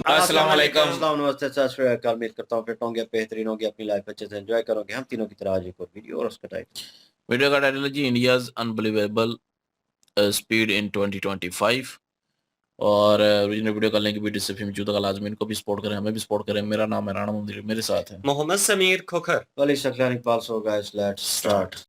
अस्सलाम वालेकुम। अस्सलाम नमस्ते सत श्री अकाल। उम्मीद करता हूँ फिट होंगे, बेहतरीन होंगे, अपनी लाइफ अच्छे से एंजॉय करोगे। हम तीनों की तरह आज एक और वीडियो और उसका टाइटल वीडियो का टाइटल है जी इंडियाज अनबिलीवेबल स्पीड इन 2025। और ओरिजिनल वीडियो का लिंक भी डिस्क्रिप्शन में का लाजमी। इनको भी सपोर्ट करें, हमें भी सपोर्ट करें। मेरा नाम है राणा मुंदरी, मेरे साथ है Mohammad Sameer Khokhar. Wali Shaklani Pal. So guys let's start.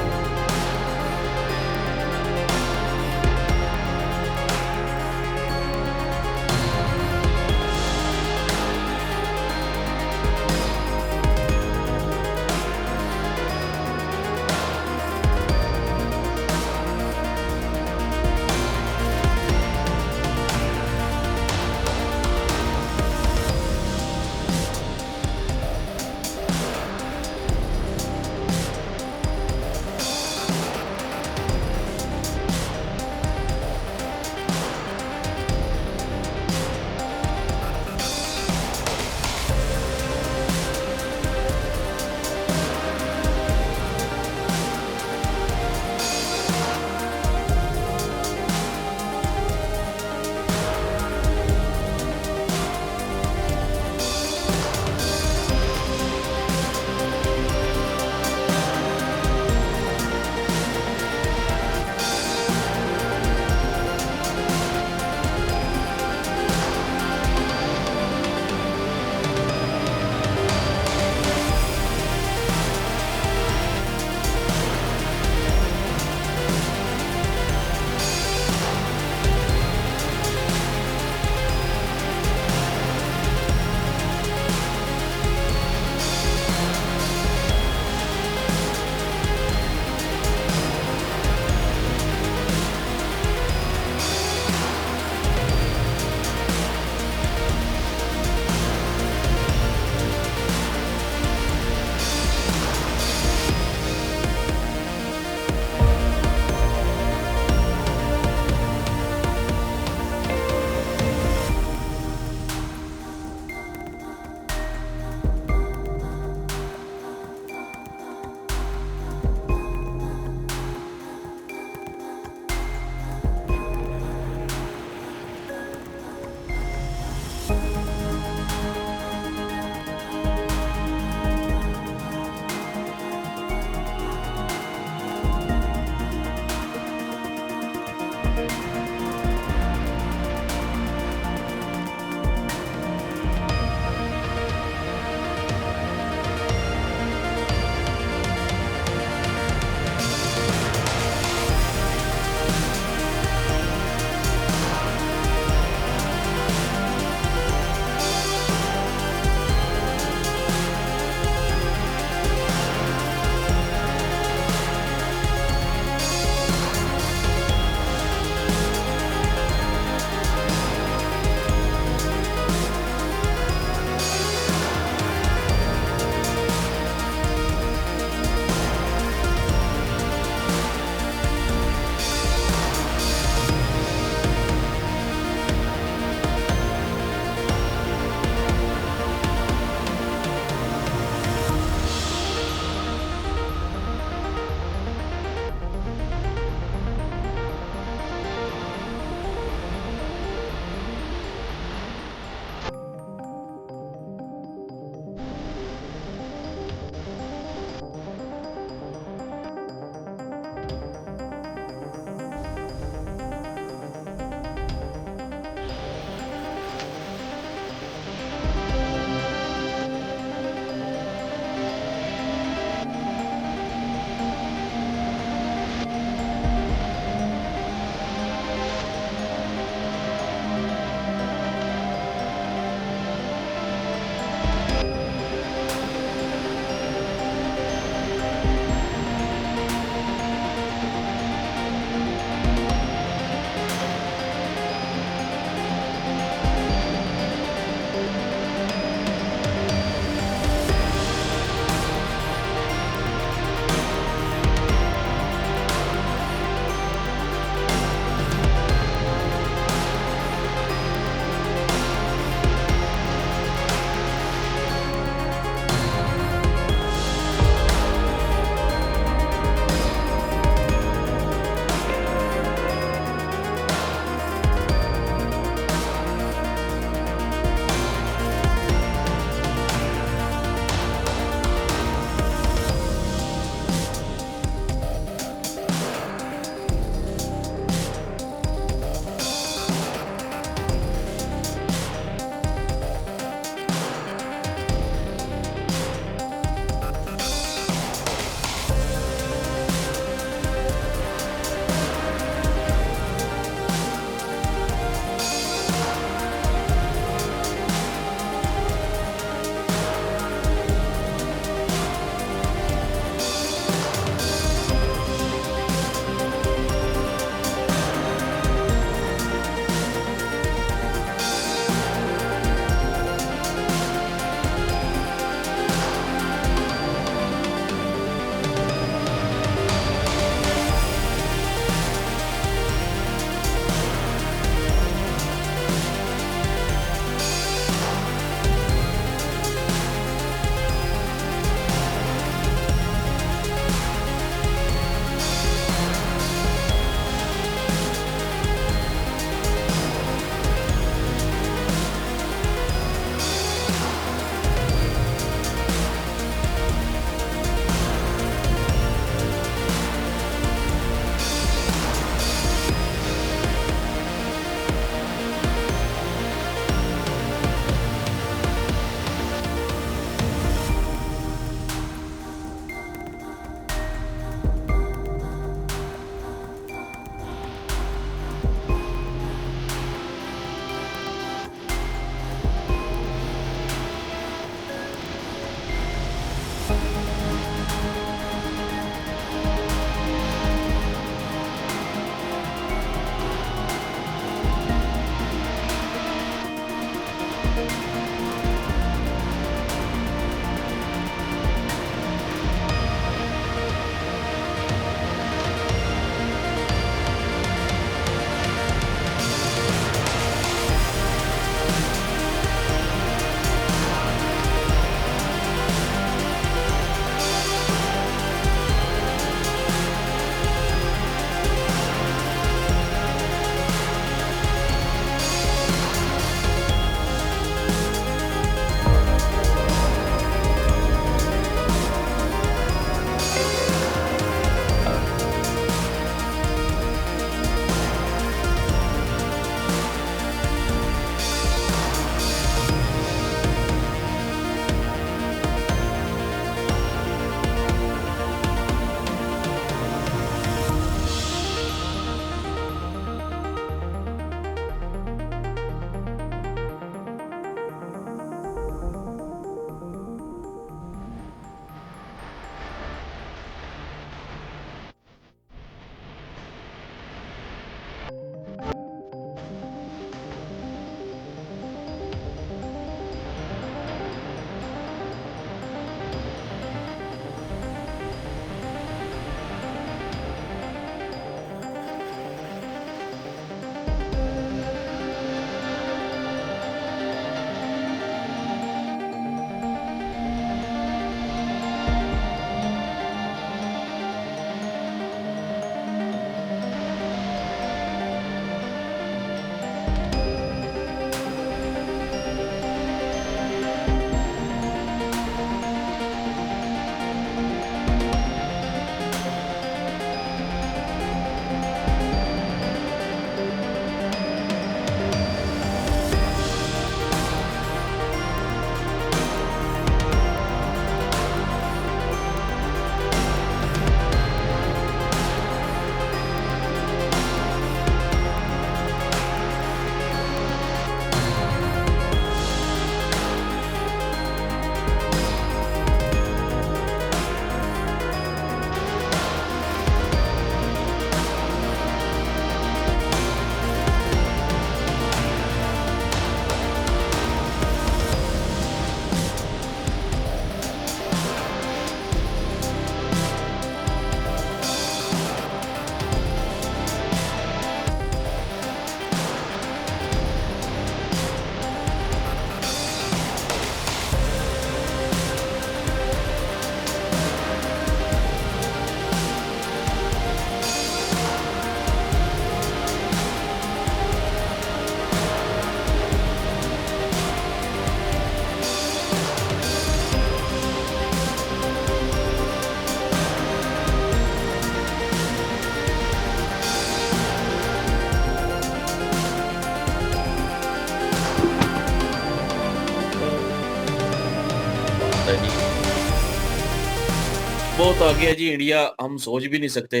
बहुत आगे है जी इंडिया, हम सोच भी नहीं सकते।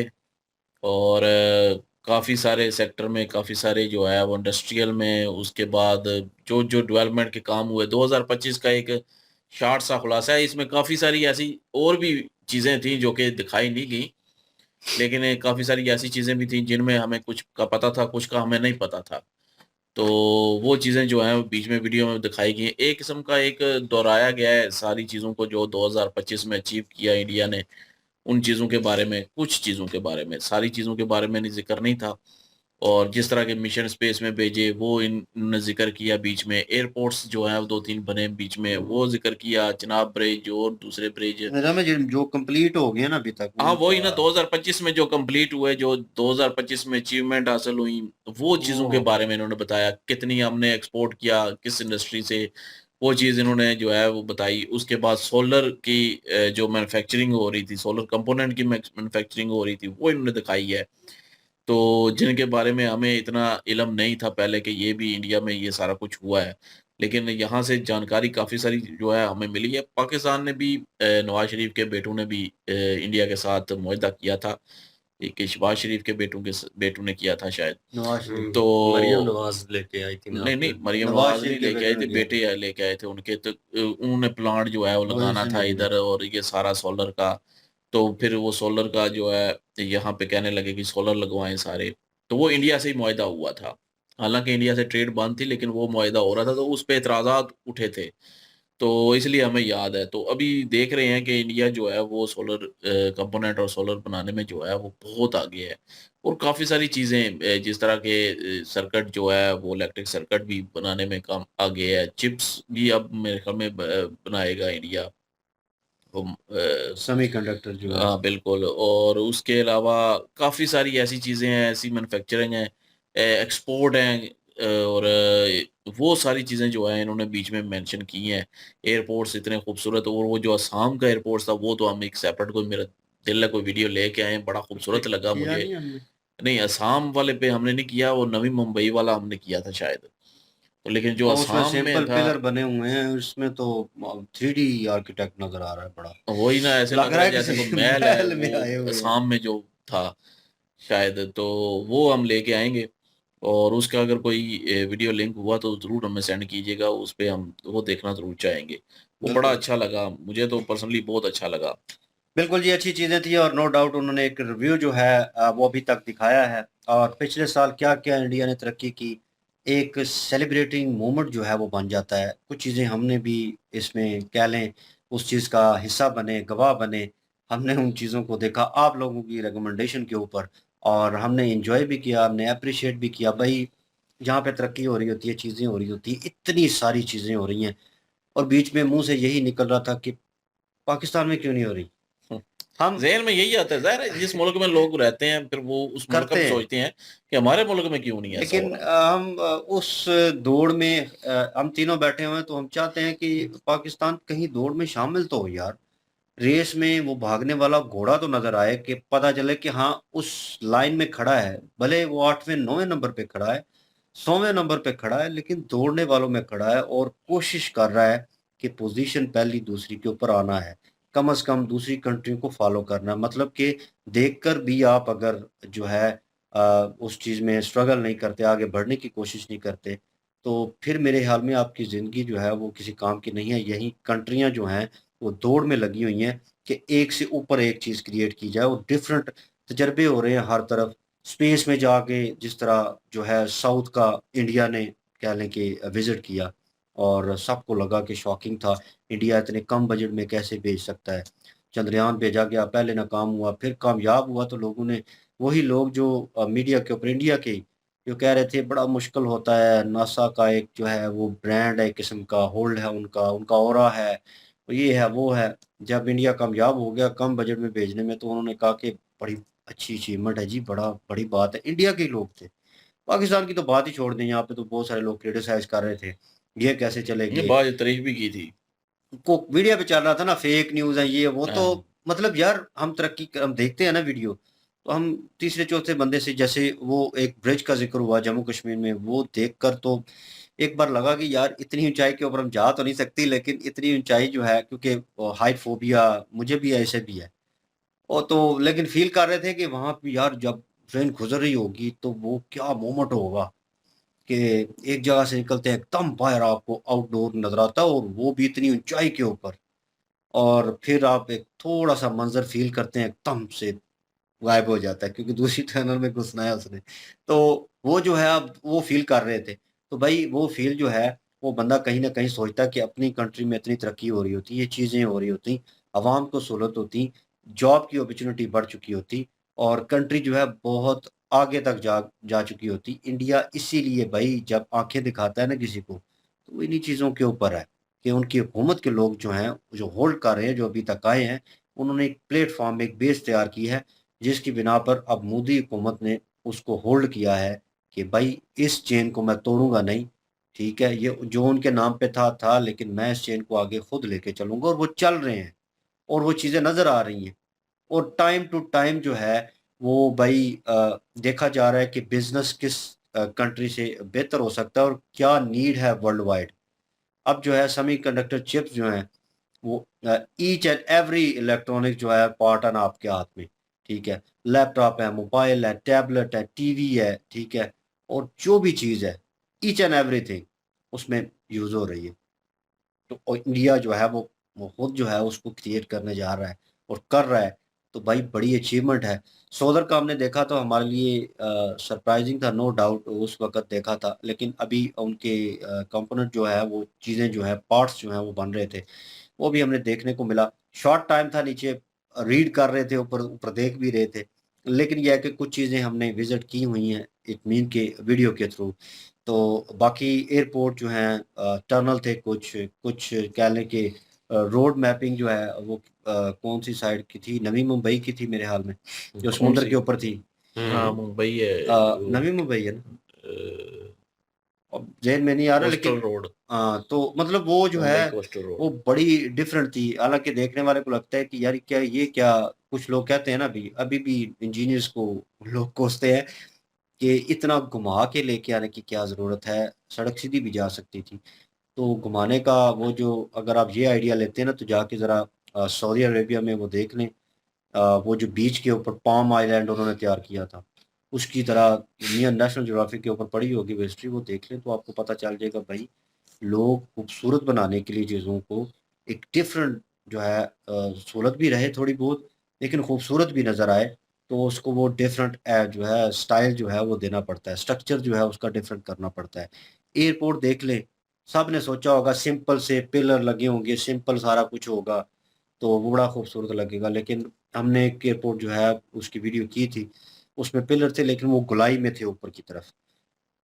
और काफ़ी सारे सेक्टर में, काफ़ी सारे जो है वो इंडस्ट्रियल में, उसके बाद जो जो डेवलपमेंट के काम हुए 2025 का एक शार्ट सा खुलासा है। इसमें काफ़ी सारी ऐसी और भी चीज़ें थी जो कि दिखाई नहीं गई, लेकिन काफ़ी सारी ऐसी चीज़ें भी थी जिनमें हमें कुछ का पता था, कुछ का हमें नहीं पता था। तो वो चीज़ें जो हैं वो बीच में वीडियो में दिखाई गई हैं। एक किस्म का एक दोहराया गया है सारी चीज़ों को जो 2025 में अचीव किया इंडिया ने, उन चीज़ों के बारे में, कुछ चीज़ों के बारे में, सारी चीज़ों के बारे में ज़िक्र नहीं था। और जिस तरह के मिशन स्पेस में भेजे वो इन्होंने ज़िक्र किया बीच में, एयरपोर्ट्स जो हैं वो 2-3 बने बीच में, वो ज़िक्र किया, चिनाब ब्रिज और दूसरे ब्रिज। मेरा में जो कंप्लीट हो गए ना अभी तक हाँ, उनका वही ना 2025 में जो कंप्लीट हुए, जो 2025 में अचीवमेंट हासिल हुई, वो चीज़ों के वो बारे में इन्होंने बताया। कितनी हमने एक्सपोर्ट किया, किस इंडस्ट्री से, वो चीज़ इन्होंने जो है वो बताई। उसके बाद सोलर की जो मैन्युफैक्चरिंग हो रही थी, सोलर कंपोनेंट की मैन्युफैक्चरिंग हो रही थी, वो इन्होंने दिखाई है। तो जिनके बारे में हमें इतना इल्म नहीं था पहले कि ये भी इंडिया में ये सारा कुछ हुआ है। लेकिन यहाँ से जानकारी काफ़ी सारी जो है हमें मिली है। पाकिस्तान ने भी नवाज़ शरीफ के बेटों ने भी इंडिया के साथ मुआहदा किया था। एक शहबाज शरीफ के बेटों ने किया था शायद। नवाज शरीफ तो मरियम नवाज लेके आई थी ना नहीं, नहीं, आपके। मरियम नवाज नवाज़ शरीफ नहीं के लेके बेटे आए ने थे, किया बेटे लेके आए थे उनके। तो उन्होंने प्लांट जो है वो लगाना पोजीशन था दी है। इधर, और ये सारा सोलर का। तो फिर वो सोलर का जो है यहाँ पे कहने लगे कि सोलर लगवाएँ सारे। तो वो इंडिया से ही मुआहदा हुआ था। हालाँकि इंडिया से ट्रेड बंद थी, लेकिन वो मुआहदा हो रहा था, तो उस पे एतराज़ात उठे थे। तो इसलिए हमें याद है। तो अभी देख रहे हैं कि इंडिया जो है वो सोलर कंपोनेंट और सोलर बनाने में जो है वो बहुत आगे है। और काफ़ी सारी चीज़ें जिस तरह के सर्किट जो है वो इलेक्ट्रिक सर्किट भी बनाने में काम आगे है। चिप्स भी अब मेरे ख़्याल में बनाएगा इंडिया। हम सेमीकंडक्टर जो है हाँ, बिल्कुल। और उसके अलावा काफ़ी सारी ऐसी चीज़ें हैं, ऐसी मैन्युफैक्चरिंग है, एक्सपोर्ट हैं, और वो सारी चीज़ें जो हैं इन्होंने बीच में मेंशन की हैं। एयरपोर्ट्स इतने खूबसूरत, और वो जो असम का एयरपोर्ट था वो तो हम एक सेपरेट, कोई मेरा दिल है कोई वीडियो लेके आए हैं, बड़ा उस पे खूबसूरत लगा किया मुझे। नहीं हमने। नहीं, असम वाले पे हमने नहीं किया, वो नवी मुंबई वाला हमने किया था शायद। तो लेकिन जो और उसमें असम में सिंपल था, पिलर बने हुए हैं, उसमें तो 3D आर्किटेक्ट नज़र आ रहा है बड़ा। वही ना, ऐसे लग लग रहा रहा है है जैसे किसी कोई महल है महल में वो आए हुए हैं। असम में जो था शायद। तो वो हम लेके आएँगे, और उसका अगर कोई वीडियो लिंक हुआ तो ज़रूर हमें सेंड कीजिएगा, उस पे हम वो देखना ज़रूर चाहेंगे। वो बड़ा बिल्कुल। अच्छा लगा, मुझे तो पर्सनली बहुत अच्छा लगा। बिल्कुल जी, अच्छी चीज़ें थी और नो डाउट उन्होंने एक रिव्यू जो है वो अभी तक दिखाया है और पिछले साल क्या-क्या इंडिया ने तरक्की की, एक सेलिब्रेटिंग मोमेंट जो है वो बन जाता है। कुछ चीज़ें हमने भी इसमें कह लें उस चीज़ का हिस्सा बने, गवाह बने। हमने उन चीज़ों को देखा आप लोगों की रिकमेंडेशन के ऊपर और हमने एन्जॉय भी किया, हमने एप्रिशिएट भी किया। भई, जहाँ पे तरक्की हो रही होती है, चीज़ें हो रही होती हैं, इतनी सारी चीज़ें हो रही हैं और बीच में मुँह से यही निकल रहा था कि पाकिस्तान में क्यों नहीं हो रही? हुँ, हम ज़हन में यही आता है, ज़ाहिर है जिस मुल्क में लोग रहते हैं फिर वो उस मुल्क का करते भी हैं, सोचते हैं कि हमारे मुल्क में क्यों नहीं ऐसा हो लेकिन रहा। हम उस दौड़ में हम तीनों बैठे हुए हैं तो हम चाहते हैं कि पाकिस्तान कहीं दौड़ में शामिल तो हो यार। रेस में वो भागने वाला घोड़ा तो नज़र आए कि पता चले कि हाँ, उस लाइन में खड़ा है। भले वो 8वें 9वें नंबर पे खड़ा है, 100वें नंबर पे खड़ा है, लेकिन दौड़ने वालों में खड़ा है और कोशिश कर रहा है कि पोज़ीशन पहली दूसरी के ऊपर आना है। कम से कम दूसरी कंट्रियों को फ़ॉलो करना है। मतलब कि देखकर भी आप अगर जो है उस चीज़ में स्ट्रगल नहीं करते, आगे बढ़ने की कोशिश नहीं करते, तो फिर मेरे ख़्याल में आपकी ज़िंदगी जो है वो किसी काम की नहीं है। यही कंट्रियाँ जो हैं वो दौड़ में लगी हुई हैं कि एक से ऊपर एक चीज़ क्रिएट की जाए और डिफरेंट तजर्बे हो रहे हैं हर तरफ। स्पेस में जाके जिस तरह जो है साउथ का इंडिया ने कह लें कि विज़िट किया और सबको लगा कि शॉकिंग था, इंडिया इतने कम बजट में कैसे भेज सकता है। चंद्रयान भेजा गया, पहले नाकाम हुआ, फिर कामयाब हुआ तो लोगों ने वही लोग जो मीडिया के ऊपर इंडिया के ही, जो कह रहे थे बड़ा मुश्किल होता है, नासा का एक जो है वो ब्रांड है, एक किस्म का होल्ड है उनका, उनका ऑरा है, तो ये है, वो है। जब इंडिया कामयाब हो गया कम बजट में भेजने में तो उन्होंने कहा कि बड़ी अच्छी अचीवमेंट है जी, बड़ा बड़ी बात है। इंडिया के ही लोग थे। पाकिस्तान की तो बात ही छोड़ दें, यहाँ पे तो बहुत सारे लोग क्रिटिसाइज़ कर रहे थे, ये कैसे ये चलेंगे? बात तारीफ़ भी की थी। को मीडिया पे चल रहा था ना फेक न्यूज़ है ये वो तो हाँ, मतलब यार हम देखते हैं ना वीडियो, तो हम तीसरे चौथे बंदे से जैसे वो एक ब्रिज का ज़िक्र हुआ जम्मू कश्मीर में, वो देखकर तो एक बार लगा कि यार इतनी ऊँचाई के ऊपर हम जा तो नहीं सकते लेकिन इतनी ऊँचाई जो है क्योंकि हाइट फ़ोबिया मुझे भी है, इसे भी है। और तो लेकिन फ़ील कर रहे थे कि वहाँ पे यार जब ट्रेन गुज़र रही होगी तो वो क्या मोमेंट होगा कि एक जगह से निकलते हैं एकदम बाहर आपको आउटडोर नज़र आता है और वो भी इतनी ऊँचाई के ऊपर और फिर आप एक थोड़ा-सा मंज़र फ़ील करते हैं एकदम से गायब हो जाता है क्योंकि दूसरी टनल में घुसना है उसने। तो वो जो है अब वो फ़ील कर रहे थे। तो भई वो फ़ील जो है वो बंदा कहीं न कहीं सोचता है कि अपनी कंट्री में इतनी तरक्की हो रही होती, ये चीज़ें हो रही होती, अवाम को सहूलत होती, जॉब की अपॉर्च्युनिटी बढ़ चुकी होती और कंट्री जो है बहुत आगे तक जा जा चुकी होती। इंडिया इसीलिए भई जब आँखें दिखाता है ना किसी को, तो वो इन्हीं चीज़ों के ऊपर है कि उनकी हुकूमत के लोग जो हैं, जो होल्ड कर रहे हैं, जो अभी तक आए हैं, उन्होंने एक प्लेटफ़ॉर्म, एक बेस तैयार की है जिसकी बिना पर अब मोदी हुकूमत ने उसको होल्ड किया है कि भाई इस चेन को मैं तोड़ूँगा नहीं, ठीक है? ये जो उनके नाम पे था लेकिन मैं इस चेन को आगे खुद लेके चलूँगा और वो चल रहे हैं और वो चीज़ें नज़र आ रही हैं। और टाइम टू टाइम जो है वो भई देखा जा रहा है कि बिज़नेस किस कंट्री से बेहतर हो सकता है और क्या नीड है वर्ल्ड वाइड। अब जो है सेमीकंडक्टर चिप्स जो हैं वो ईच एंड एवरी इलेक्ट्रॉनिक जो है पार्ट है ना आपके हाथ में, ठीक है? लैपटॉप है, मोबाइल है, टैबलेट है, टीवी है, ठीक है? और जो भी चीज़ है, ईच एंड एवरीथिंग उसमें यूज़ हो रही है। तो इंडिया जो है वो खुद जो है उसको क्रिएट करने जा रहा है और कर रहा है, तो भाई बड़ी अचीवमेंट है। सोलर का हमने देखा तो हमारे लिए सरप्राइज़िंग था नो डाउट उस वक़्त देखा था, लेकिन अभी उनके कंपोनेंट जो है वो चीज़ें जो है पार्ट्स जो हैं वो बन रहे थे। वो भी हमने देखने को मिला। शॉर्ट टाइम था नीचे रीड कर रहे थे, ऊपर ऊपर देख भी रहे थे। लेकिन ये है कि कुछ चीज़ें हमने विज़िट की हुई हैं, इट मीन के वीडियो के थ्रू। तो बाकी एयरपोर्ट जो हैं टनल थे कुछ, कुछ कह लें कि रोड मैपिंग जो है वो कौन-सी साइड की थी? नवी मुंबई की थी मेरे ख़्याल में, जो कौन समुद्र सी? के ऊपर थी। हाँ, हुँ। मुंबई है जो नवी मुंबई है ना? अ, अब ज़हन में नहीं आ रहा कोस्टल लेकिन रोड, तो मतलब वो जो मुंबई है, कोस्टल रोड। वो बड़ी डिफरेंट थी। हालाँकि देखने वाले को लगता है कि यार क्या ये क्या कुछ लोग कहते हैं ना अभी भी इंजीनियर्स को लोग कोसते हैं कि इतना घुमा के लेके आने की क्या ज़रूरत है? सड़क सीधी भी जा सकती थी। तो घुमाने का वो जो अगर आप ये आइडिया लेते हैं ना तो जाके ज़रा सऊदी अरेबिया में वो देख लें। वो जो बीच के ऊपर पाम आइलैंड उन्होंने तैयार किया था, उसकी तरह दुनिया नेशनल ज्योग्राफिक के ऊपर पड़ी होगी वो हिस्ट्री, वो देख लें तो आपको पता चल जाएगा भाई लोग खूबसूरत बनाने के लिए चीज़ों को एक डिफरेंट जो है सहूलत भी रहे थोड़ी बहुत, लेकिन खूबसूरत भी नज़र आए, तो उसको वो डिफरेंट जो है स्टाइल जो है वो देना पड़ता है, स्ट्रक्चर जो है उसका डिफरेंट करना पड़ता है। एयरपोर्ट देख लें, सबने सोचा होगा सिंपल से पिलर लगे होंगे, सिंपल सारा कुछ होगा, तो वो बड़ा खूबसूरत लगेगा, लेकिन हमने एक एयरपोर्ट जो है उसकी वीडियो की थी, उसमें पिलर थे लेकिन वो गोलाई में थे ऊपर की तरफ।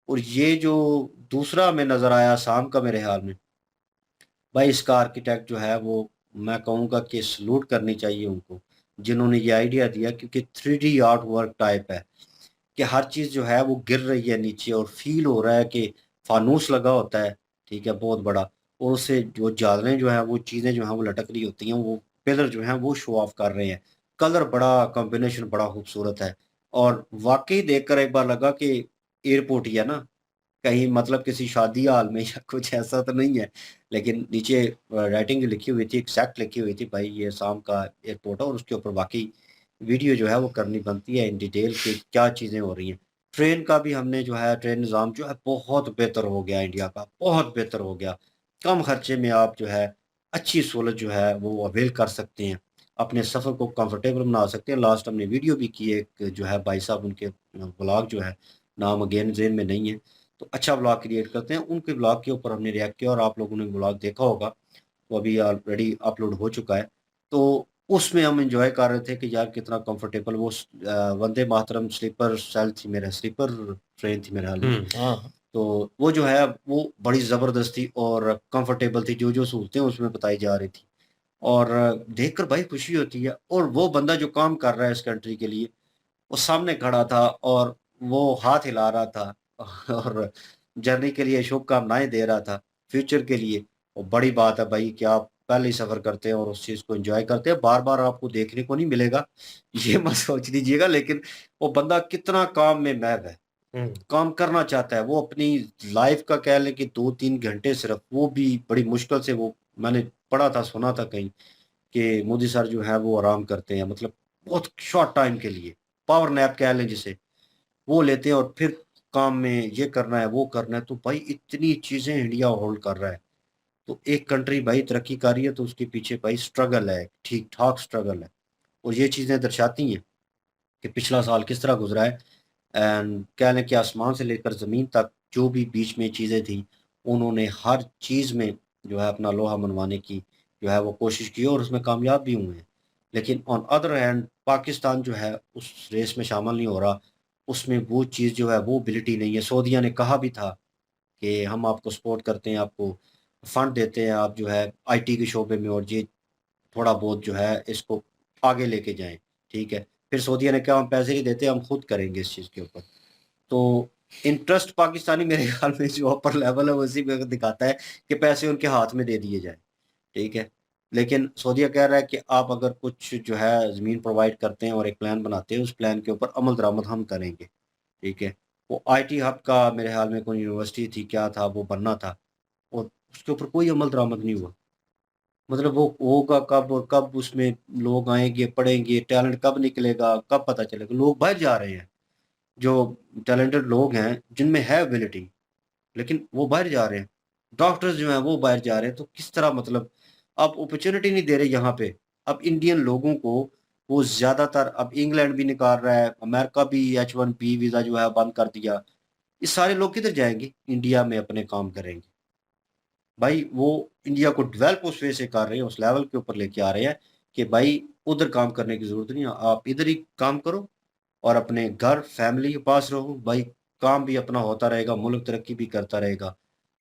और ये जो दूसरा हमें नज़र आया शाम का मेरे ख़्याल में, भाई इसका आर्किटेक्ट जो है वो मैं कहूँगा कि सैल्यूट करनी चाहिए उनको, जिन्होंने ये आइडिया दिया क्योंकि 3D आर्ट वर्क टाइप है, कि हर चीज़ जो है वो गिर रही है नीचे और फ़ील हो रहा है कि फ़ानूस लगा होता है, ठीक है, बहुत बड़ा और उससे जो चादरें जो हैं, वो चीज़ें जो हैं वो लटक रही होती हैं, वो पिलर जो हैं वो शो ऑफ कर रहे हैं। कलर बड़ा कॉम्बिनेशन बड़ा खूबसूरत है और वाक़ई देखकर एक बार लगा कि एयरपोर्ट ही है ना, कहीं मतलब किसी शादी हाल में या कुछ ऐसा तो नहीं है। लेकिन नीचे राइटिंग जो लिखी हुई थी, एग्ज़ैक्ट लिखी हुई थी, भाई ये शाम का एयरपोर्ट है और उसके ऊपर वाक़ई वीडियो जो है वो करनी बनती है इन डिटेल कि क्या चीज़ें हो रही हैं। ट्रेन का भी हमने जो है ट्रेन निज़ाम जो है बहुत बेहतर हो गया इंडिया का, बहुत बेहतर हो गया। कम खर्चे में आप जो है अच्छी सहूलत जो है वो अवेल कर सकते हैं। अपने सफ़र को कंफर्टेबल बना सकते हैं। लास्ट हमने वीडियो भी की है एक जो है भाई साहब उनके व्लॉग जो है, नाम अगेन ज़हन में नहीं है। तो अच्छा व्लॉग क्रिएट करते हैं, उनके व्लॉग के ऊपर हमने रिएक्ट किया और आप लोगों ने व्लॉग देखा होगा, वो अभी ऑलरेडी अपलोड हो चुका है। तो उसमें हम एन्जॉय कर रहे थे कि यार कितना कंफर्टेबल वो वंदे मातरम स्लीपर सेल थी मेरा स्लीपर ट्रेन थी मेरे हाल में। हुँ। हाँ, तो वो जो है वो बड़ी ज़बरदस्त थी और कंफर्टेबल थी, जो-जो सहूलतें उसमें बताई जा रही थी। और देखकर भाई खुशी होती है और वो बंदा जो काम कर रहा है इस कंट्री के लिए, वो सामने खड़ा था और वो हाथ हिला रहा था और जर्नी के लिए शुभकामनाएँ दे रहा था, फ्यूचर के लिए। और बड़ी बात है भाई कि आप पहले ही सफ़र करते हैं और उस चीज़ को एन्जॉय करते हैं, बार-बार आपको देखने को नहीं मिलेगा, ये मत सोच लीजिएगा लेकिन वो बंदा कितना काम में महव है, हुँ। काम करना चाहता है, वो अपनी लाइफ़ का कह लें कि 2-3 घंटे सिर्फ़, वो भी बड़ी मुश्किल से वो मैंने पढ़ा था, सुना था कहीं कि मोदी सर जो हैं वो आराम करते हैं, मतलब बहुत शॉर्ट टाइम के लिए, पावर नैप कह लें जिसे, वो लेते हैं और फिर काम में ये करना है वो करना है। तो भाई इतनी चीजें इंडिया होल्ड कर रहा है। तो एक कंट्री भाई तरक्की कर रही है तो उसके पीछे भाई स्ट्रगल है, ठीक ठाक स्ट्रगल है। और ये चीजें दर्शाती हैं कि पिछला साल किस तरह गुजरा है। एंड कह लें कि आसमान से लेकर ज़मीन तक जो भी बीच में चीज़ें थी, उन्होंने हर चीज़ में जो है अपना लोहा मनवाने की जो है वो कोशिश की और उसमें कामयाब भी हुए हैं। लेकिन ऑन अदर हैंड पाकिस्तान जो है उस रेस में शामिल नहीं हो रहा। उसमें वो चीज़ जो है वो एबिलिटी नहीं है। सऊदीया ने कहा भी था कि हम आपको सपोर्ट करते हैं, आपको फंड देते हैं, आप जो है आईटी के शोबे में और ये थोड़ा बहुत जो है इसको आगे लेके जाएं। ठीक है, फिर सऊदीया ने कहा हम पैसे नहीं देते, हम खुद करेंगे इस चीज़ के ऊपर। तो इंटरेस्ट पाकिस्तानी मेरे ख्याल में जो अपर लेवल है वो इसी में दिखाता है कि पैसे उनके हाथ में दे दिए जाए। ठीक है, लेकिन सऊदीया कह रहा है कि आप अगर कुछ जो है ज़मीन प्रोवाइड करते हैं और एक प्लान बनाते हैं, उस प्लान के ऊपर अमल दरामद हम करेंगे। ठीक है, वो आईटी हब का मेरे ख्याल में कोई यूनिवर्सिटी थी, क्या था वो बनना था, और उसके ऊपर कोई अमल दरामद नहीं हुआ। मतलब वो होगा कब और कब उसमें लोग आएंगे, पढ़ेंगे, टैलेंट कब निकलेगा, कब पता चलेगा। लोग बाहर जा रहे हैं, जो टैलेंटेड लोग हैं जिनमें है एबिलिटी, लेकिन वो बाहर जा रहे हैं। डॉक्टर्स जो हैं वो बाहर जा रहे हैं। तो किस तरह, मतलब आप अपॉर्चुनिटी नहीं दे रहे यहाँ पे। अब इंडियन लोगों को वो ज़्यादातर, अब इंग्लैंड भी निकाल रहा है, अमेरिका भी H1B वीज़ा जो है बंद कर दिया। ये सारे लोग किधर जाएंगे, इंडिया में अपने काम करेंगे। भाई वो इंडिया को डेवलप उस वे से कर रहे हैं, उस लेवल के ऊपर लेके आ रहे हैं कि भाई उधर काम करने की ज़रूरत नहीं है, आप इधर ही काम करो और अपने घर फैमिली के पास रहो। भाई काम भी अपना होता रहेगा, मुल्क तरक्की भी करता रहेगा।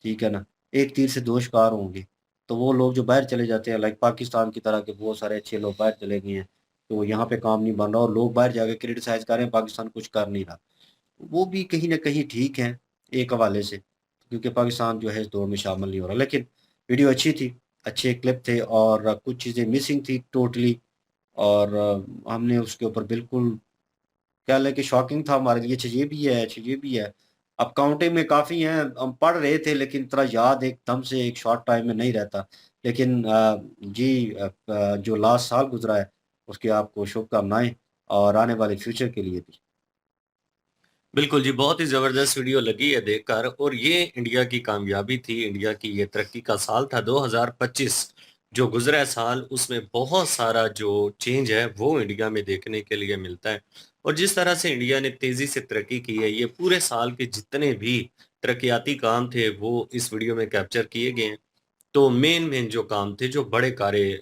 ठीक है ना, एक तीर से दो शिकार होंगे। तो वो लोग जो बाहर चले जाते हैं, लाइक पाकिस्तान की तरह के बहुत सारे अच्छे लोग बाहर चले गए हैं, तो यहाँ पे काम नहीं बन रहा और लोग बाहर जाके क्रिटिसाइज कर रहे हैं पाकिस्तान कुछ कर नहीं रहा। वो भी कहीं ना कहीं ठीक है एक हवाले से, क्योंकि पाकिस्तान जो है इस दौर में शामिल नहीं हो रहा। लेकिन वीडियो अच्छी थी, अच्छे क्लिप थे और कुछ चीज़ें मिसिंग थी टोटली। और हमने उसके ऊपर बिल्कुल क्या है कि शॉकिंग था हमारे लिए। अच्छा ये भी है, अच्छा ये भी है। अब काउंटिंग में काफ़ी हैं, हम पढ़ रहे थे लेकिन इतना याद एकदम से एक शॉर्ट टाइम में नहीं रहता। लेकिन जो लास्ट साल गुजरा है उसकी आपको शुभकामनाएं, और आने वाले फ्यूचर के लिए भी। बिल्कुल जी, बहुत ही ज़बरदस्त वीडियो लगी है देखकर। और ये इंडिया की कामयाबी थी, इंडिया की ये तरक्की का साल था 2025। जो गुज़रा है साल, उसमें बहुत सारा जो चेंज है वो इंडिया में देखने के लिए मिलता है। और जिस तरह से इंडिया ने तेज़ी से तरक्की की है, ये पूरे साल के जितने भी तरक्याती काम थे वो इस वीडियो में कैप्चर किए गए हैं। तो मेन जो काम थे, जो बड़े कार्य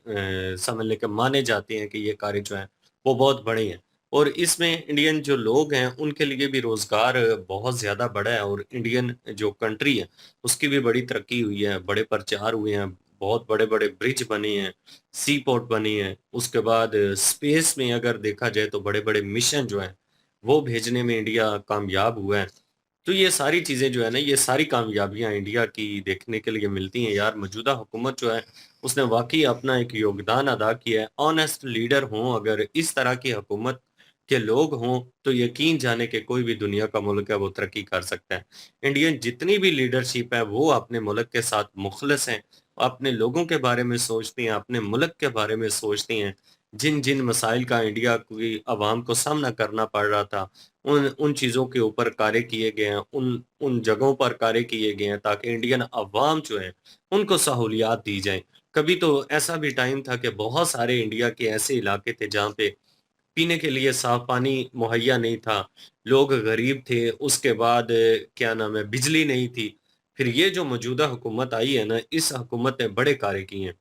समझ लें कि माने जाते हैं कि ये कार्य जो हैं, वो बहुत बड़े हैं। और इसमें इंडियन जो लोग हैं, उनके लिए भी रोज़गार बहुत ज़्यादा बढ़ा है। और इंडियन जो कंट्री है, उसकी भी बड़ी तरक्की हुई है, बड़े प्रचार हुए हैं, बहुत बड़े-बड़े ब्रिज बने हैं, सी पोर्ट बनी है। उसके बाद स्पेस में अगर देखा जाए तो बड़े-बड़े मिशन जो हैं, वो भेजने में इंडिया कामयाब हुआ है। तो ये सारी चीज़ें जो है ना, ये सारी कामयाबियाँ इंडिया की देखने के लिए मिलती हैं यार। मौजूदा हुकूमत जो है, उसने वाक़ई अपना एक योगदान अदा किया है। ऑनेस्ट लीडर हों, अगर इस तरह की हुकूमत के लोग हों, तो यकीन जाने कि कोई भी दुनिया का मुल्क है, वो तरक्की कर सकता है। इंडियन जितनी भी लीडरशिप है, वो अपने मुल्क के साथ मुख़लिस हैं, अपने लोगों के बारे में सोचती हैं, अपने मुल्क के बारे में सोचती हैं। जिन-जिन मसाइल का इंडिया की अवाम को सामना करना पड़ रहा था, उन उन चीज़ों के ऊपर कार्य किए गए हैं, उन उन जगहों पर कार्य किए गए हैं ताकि इंडियन अवाम जो है, उनको सहूलियात दी जाएँ। कभी तो ऐसा भी टाइम था कि बहुत सारे इंडिया के ऐसे इलाके थे जहाँ पे पीने के लिए साफ पानी मुहैया नहीं था, लोग गरीब थे, उसके बाद क्या नाम है, बिजली नहीं थी। फिर ये जो मौजूदा हुकूमत आई है ना, इस हुकूमत ने बड़े कार्य किए हैं।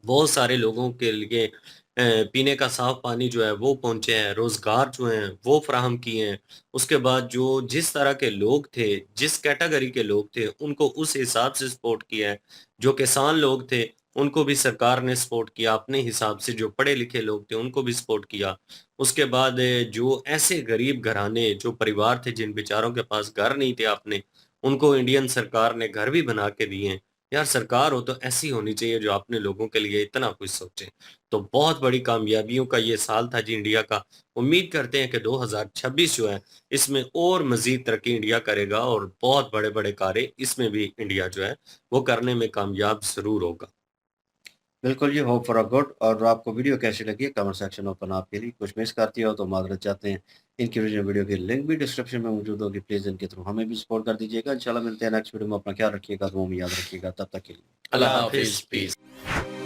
बहुत सारे लोगों के लिए पीने का साफ पानी जो है वो पहुँचे हैं, रोज़गार जो हैं वो फ़राहम किए हैं। उसके बाद जो जिस तरह के लोग थे, जिस कैटेगरी के लोग थे, उनको उस हिसाब से सपोर्ट किया है। जो किसान लोग थे, उनको भी सरकार ने सपोर्ट किया अपने हिसाब से, जो पढ़े-लिखे लोग थे उनको भी सपोर्ट किया। उसके बाद जो ऐसे गरीब घराने, जो परिवार थे जिन बेचारों के पास घर नहीं थे अपने, उनको इंडियन सरकार ने घर भी बना के दिए हैं। यार सरकार हो तो ऐसी होनी चाहिए जो अपने लोगों के लिए इतना कुछ सोचे। तो बहुत बड़ी कामयाबियों का ये साल था जी इंडिया का। उम्मीद करते हैं कि 2026 जो है, इसमें और मज़ीद तरक्की इंडिया करेगा और बहुत बड़े-बड़े कार्य इसमें भी इंडिया जो है वो करने में कामयाब ज़रूर होगा। बिल्कुल जी, होप फॉर अ गुड। और आपको वीडियो कैसी लगी है कमेंट सेक्शन ओपन आपके लिए। कुछ मिस करती हो तो माजरत चाहते हैं। इनकी ओरिजिनल वीडियो की लिंक भी डिस्क्रिप्शन में मौजूद होगी, प्लीज़ इनके थ्रू हमें भी सपोर्ट कर दीजिएगा। इंशाल्लाह मिलते हैं नेक्स्ट वीडियो में। अपना ख्याल रखिएगा, दुआ में याद रखिएगा। तब तक के लिए अल्लाह अल्लाह हाफिज, हाफिज, पीस। पीस।